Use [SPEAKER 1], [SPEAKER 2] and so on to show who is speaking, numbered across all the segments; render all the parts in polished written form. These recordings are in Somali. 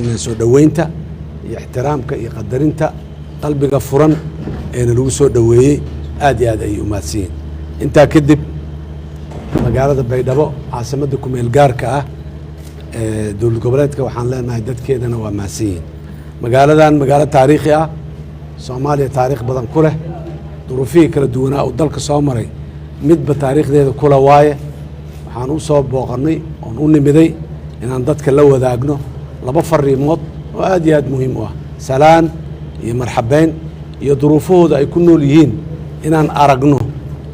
[SPEAKER 1] soo dhaweynta iyo ixtiraamka iyo qadarinta qalbiga furan ee lagu soo dhaweeyay aad iyo aad ay u maadsiin inta kadib magaalada Baydhabo caasimadda ku meel gaarka ah ee dowlad goboleedka waxaan leenahay dadkeedana waa maadsiin magaaladan magaalo taariikhi ah Soomaaliya taariikh badan ku leh duruufii kala duwanaa oo dalka soo maray midba taariikhdeeda kula waaye waxaan u soo booqanay oo u nimiday inaan dadka la wadaagno laba fariimood oo aad iyo aad muhiim u ah salaan iyo marxabeyn iyo duruufahooda ay ku nool yihiin inaan aragno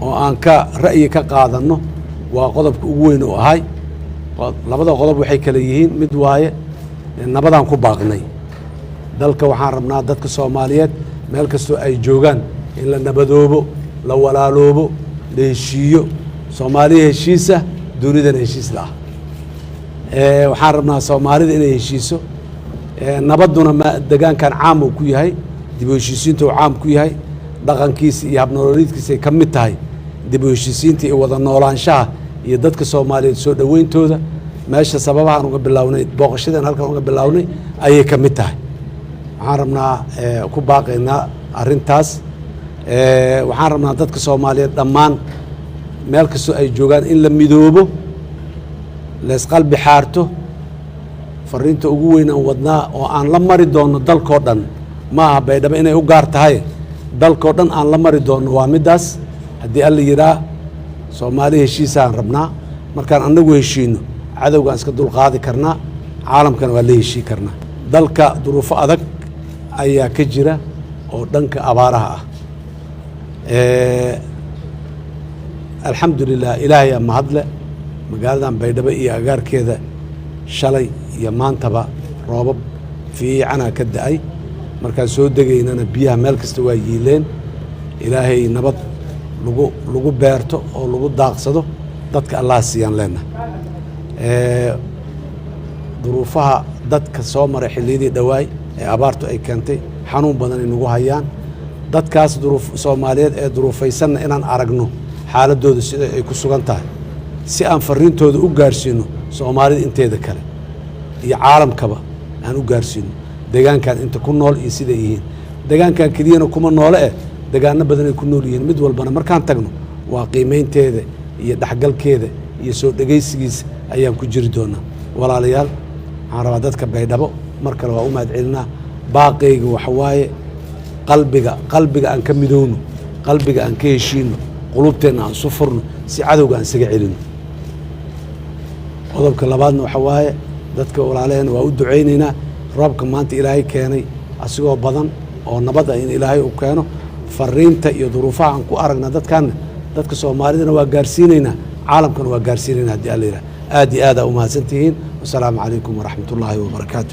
[SPEAKER 1] oo aan ka ra'yi ka qaadano waa qodobka ugu weyn oo ahay labada qodob waxay kala yihiin mid waaye nabadaan ku baaqnay dalka waxaan rabnaa dadka Soomaaliyeed meel kasto ay joogaan in la nabadoobo la walaaloobo la heshiiyo Soomaaliya heshiisa dunidana heshiis la waxaan rabnaa Soomaalida inay heshiiso nabaduna deegaankan caam uu ku yahay dib u heshiisiinta uu caam ku yahay dhaqankiisa iyo habnololeedkiisa ka mid tahay dib u heshiisiinta iyo wada noolaanshaha iyo dadka Soomaaliyeed soo dhaweyntooda meesha sababahan uga bilawnay booqashadan halkan uga bilawnay ayay ka mid tahay waxaan rabnaa ku baaqaynaa arintaas waxaan rabnaa dadka Soomaaliyeed dhammaan meel kasto ay joogaan in la midoobo lees qalbi xaarto fariinta ugu weyn aan wadnaa oo aan la mari doono dalkoo dhan ma aha Baydhabo inay u gaar tahay dalkoo dhan aan la mari doono waa midaas haddii alla yiraa Soomaaliya heshiisaan rabnaa markaan anagu heshiino cadowgaan iska dulqaadi karnaa caalamkana waa la heshii karnaa dalka duruufo adag ayaa ka jira oo dhanka abaaraha ah alxamdulilah ilaahay aa mahadle magaaladan Baydhabo iyo agaarkeeda shalay iyo maantaba roobab fiicana ka da'ay markaan soo degaynana biyaha meel kasta waa yiileen ilaahay nabad lagu beerto oo lagu daaqsado dadka Allah siiyaan leena duruufaha dadka soo maray xilliyadii dhawaay ee abaartu ay keentay xanuun badan inagu hayaan dadkaas Soomaaliyeed ee duruufaysan inaan aragno xaaladooda sida ay ku sugan tahay si aan fariintooda u gaarsiino Soomaalida inteeda kale iyo caalamkaba aan u gaarsiino deegaankan inta ku nool iyo sida yihiin deegaankan keliyana kuma noole deegaano badan ay ku nool yihiin mid walbana markaan tagno waa qiimeynteeda iyo dhaxgalkeeda iyo soo dhageysigiisa ayaan ku jiri doonaa walaalayaal waxaan rabaa dadka Baydhabo mar kale waa u mahadcelinaa baaqayga waxa waaye qalbiga aan ka midowno qalbiga aan ka heshiino qulubteena aan soo furno si cadowga aan isaga celino qodobka labaadna waxa waaye dadka walaalaheena waa u duceynaynaa roobka maanta ilaahay keenay asigoo badan oo nabada in ilaahay uu keeno fariinta iyo duruufaha aan ku aragna dadka Soomaalidana waa gaarsiinaynaa caalamkana waa gaarsiinaynaa haddii alla yiraahdo aad iyo aad u mahadsantihiin wassalaamu calaykum waraxmatullaahi wabarakaatuh